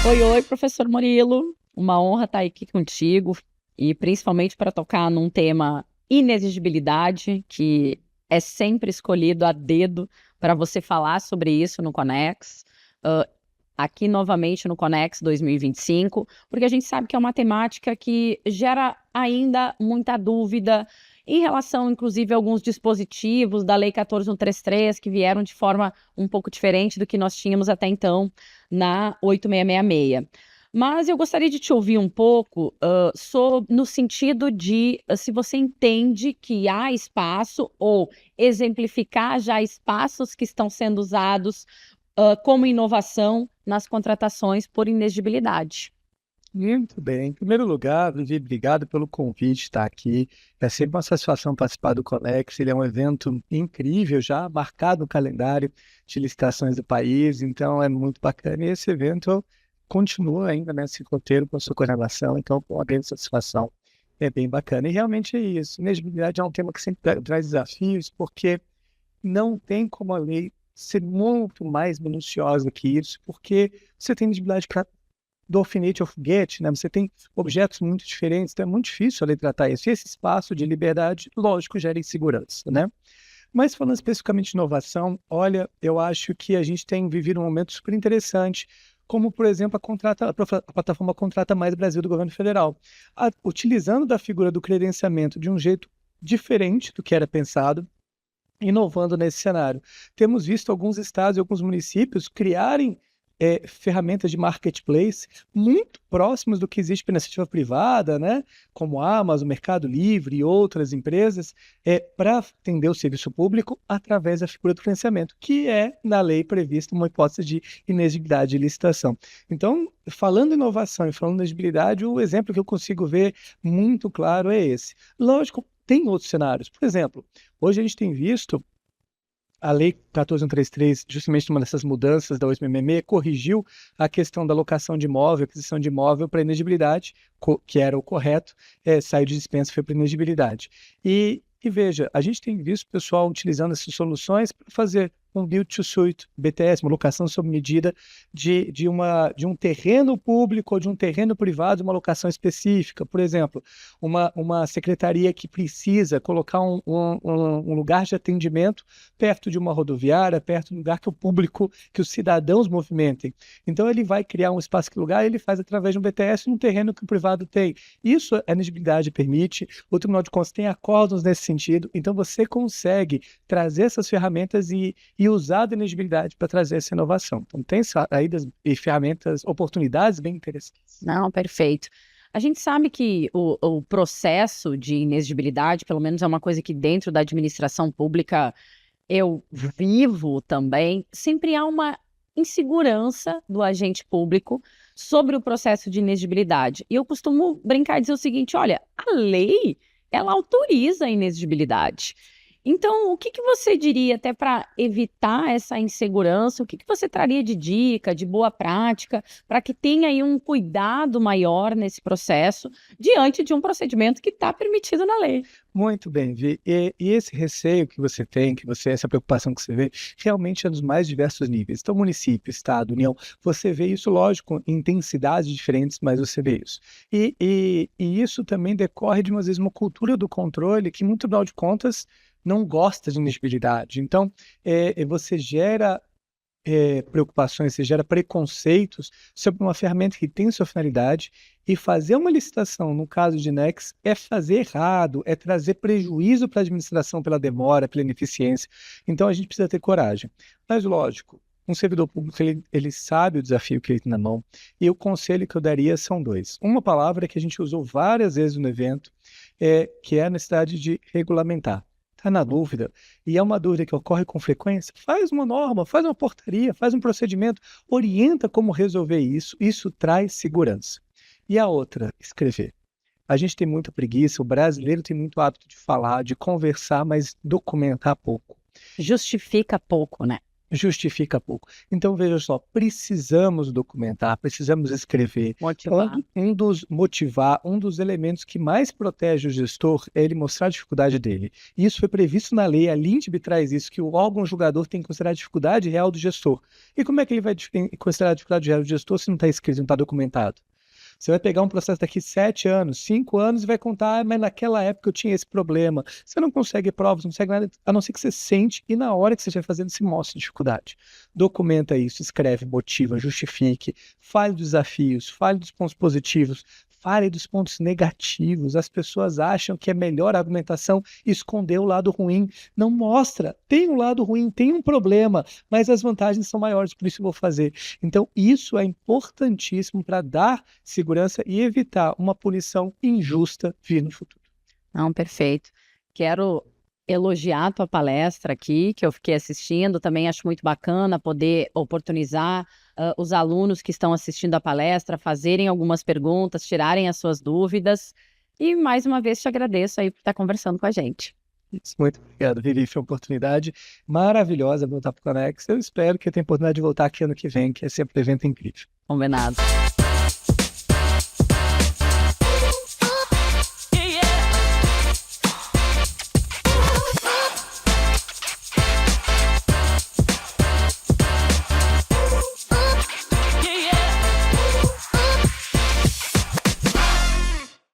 Oi, oi, professor Murilo. Uma honra estar aqui contigo e principalmente para tocar num tema inexigibilidade, que é sempre escolhido a dedo para você falar sobre isso no Conex, ah, aqui novamente no Conex 2025, porque a gente sabe que é uma temática que gera ainda muita dúvida em relação, inclusive, a alguns dispositivos da Lei 14.133 que vieram de forma um pouco diferente do que nós tínhamos até então na 8666. Mas eu gostaria de te ouvir um pouco no sentido de se você entende que há espaço ou exemplificar já espaços que estão sendo usados como inovação nas contratações por inexigibilidade. Muito bem. Em primeiro lugar, Vivi, obrigado pelo convite de estar aqui. É sempre uma satisfação participar do Conex. Ele é um evento incrível, já marcado no calendário de licitações do país, então é muito bacana. E esse evento continua ainda nesse roteiro com a sua coordenação, então com uma grande satisfação. É bem bacana. E realmente é isso. Inexigibilidade é um tema que sempre traz desafios, porque não tem como a lei ser muito mais minuciosa que isso, porque você tem inexigibilidade do alfinete ao foguete, né? Você tem objetos muito diferentes, então é muito difícil a lei tratar isso. E esse espaço de liberdade, lógico, gera insegurança, né? Mas falando especificamente de inovação, olha, eu acho que a gente tem vivido um momento super interessante, como, por exemplo, a plataforma Contrata Mais Brasil do governo federal, utilizando da figura do credenciamento de um jeito diferente do que era pensado, inovando nesse cenário. Temos visto alguns estados e alguns municípios criarem ferramentas de marketplace muito próximas do que existe para iniciativa privada, né? Como a Amazon, Mercado Livre e outras empresas, para atender o serviço público através da figura do financiamento, que é, na lei, prevista uma hipótese de inexigibilidade de licitação. Então, falando em inovação e falando em elegibilidade, o exemplo que eu consigo ver muito claro é esse. Lógico, tem outros cenários. Por exemplo, hoje a gente tem visto a Lei 14.133, justamente uma dessas mudanças da 866, corrigiu a questão da locação de imóvel, aquisição de imóvel para inegibilidade, que era o correto, saiu de dispensa e foi para inegibilidade. E veja, a gente tem visto o pessoal utilizando essas soluções para fazer um build to suit, BTS, uma locação sob medida de um terreno público ou de um terreno privado, uma locação específica. Por exemplo, uma secretaria que precisa colocar um lugar de atendimento perto de uma rodoviária, perto do lugar que o público, que os cidadãos movimentem. Então, ele vai criar um espaço que lugar, ele faz através de um BTS num terreno que o privado tem. Isso a elegibilidade permite, o Tribunal de Contas tem acordos nesse sentido, então você consegue trazer essas ferramentas e usar a elegibilidade para trazer essa inovação. Então, tem saídas e ferramentas, oportunidades bem interessantes. Não, perfeito. A gente sabe que o processo de inexigibilidade, pelo menos é uma coisa que dentro da administração pública eu vivo também, sempre há uma insegurança do agente público sobre o processo de inexigibilidade. E eu costumo brincar e dizer o seguinte: olha, a lei, ela autoriza a inexigibilidade. Então, o que que você diria até para evitar essa insegurança? O que que você traria de dica, de boa prática, para que tenha aí um cuidado maior nesse processo, diante de um procedimento que está permitido na lei? Muito bem, Vi. E esse receio que você tem, essa preocupação que você vê, realmente é dos mais diversos níveis. Então, município, estado, união, você vê isso, lógico, em intensidades diferentes, mas você vê isso. E isso também decorre de, às vezes, uma cultura do controle que, muito afinal de contas, não gosta de inexigibilidade. Então, você gera preocupações, você gera preconceitos sobre uma ferramenta que tem sua finalidade, e fazer uma licitação, no caso de Nex, é fazer errado, é trazer prejuízo para a administração pela demora, pela ineficiência. Então a gente precisa ter coragem. Mas, lógico, um servidor público, ele sabe o desafio que ele tem na mão, e o conselho que eu daria são dois. Uma palavra que a gente usou várias vezes no evento, que é a necessidade de regulamentar. Está na dúvida, e é uma dúvida que ocorre com frequência, faz uma norma, faz uma portaria, faz um procedimento, orienta como resolver isso traz segurança. E a outra, escrever. A gente tem muita preguiça, o brasileiro tem muito hábito de falar, de conversar, mas documentar pouco. Justifica pouco, né? justifica pouco. Então, veja só, precisamos documentar, precisamos escrever. Motivar. Motivar, um dos elementos que mais protege o gestor é ele mostrar a dificuldade dele. Isso foi previsto na lei, a LINDB traz isso, que o órgão julgador tem que considerar a dificuldade real do gestor. E como é que ele vai considerar a dificuldade real do gestor se não está escrito, não está documentado? Você vai pegar um processo daqui 7 anos, 5 anos e vai contar, mas naquela época eu tinha esse problema. Você não consegue provas, não consegue nada, a não ser que você sente e na hora que você estiver fazendo, se mostra dificuldade. Documenta isso, escreve, motiva, justifique, fale dos desafios, fale dos pontos positivos, fale dos pontos negativos. As pessoas acham que é melhor a argumentação esconder o lado ruim. Não mostra. Tem um lado ruim, tem um problema, mas as vantagens são maiores, por isso eu vou fazer. Então, isso é importantíssimo para dar segurança e evitar uma punição injusta vir no futuro. Não, perfeito. Quero elogiar a tua palestra aqui, que eu fiquei assistindo, também acho muito bacana poder oportunizar os alunos que estão assistindo a palestra, fazerem algumas perguntas, tirarem as suas dúvidas, e mais uma vez te agradeço aí por estar conversando com a gente. Muito obrigado, Vivi, foi uma oportunidade maravilhosa voltar para o Conex. Eu espero que eu tenha a oportunidade de voltar aqui ano que vem, que é sempre um evento incrível. Combinado.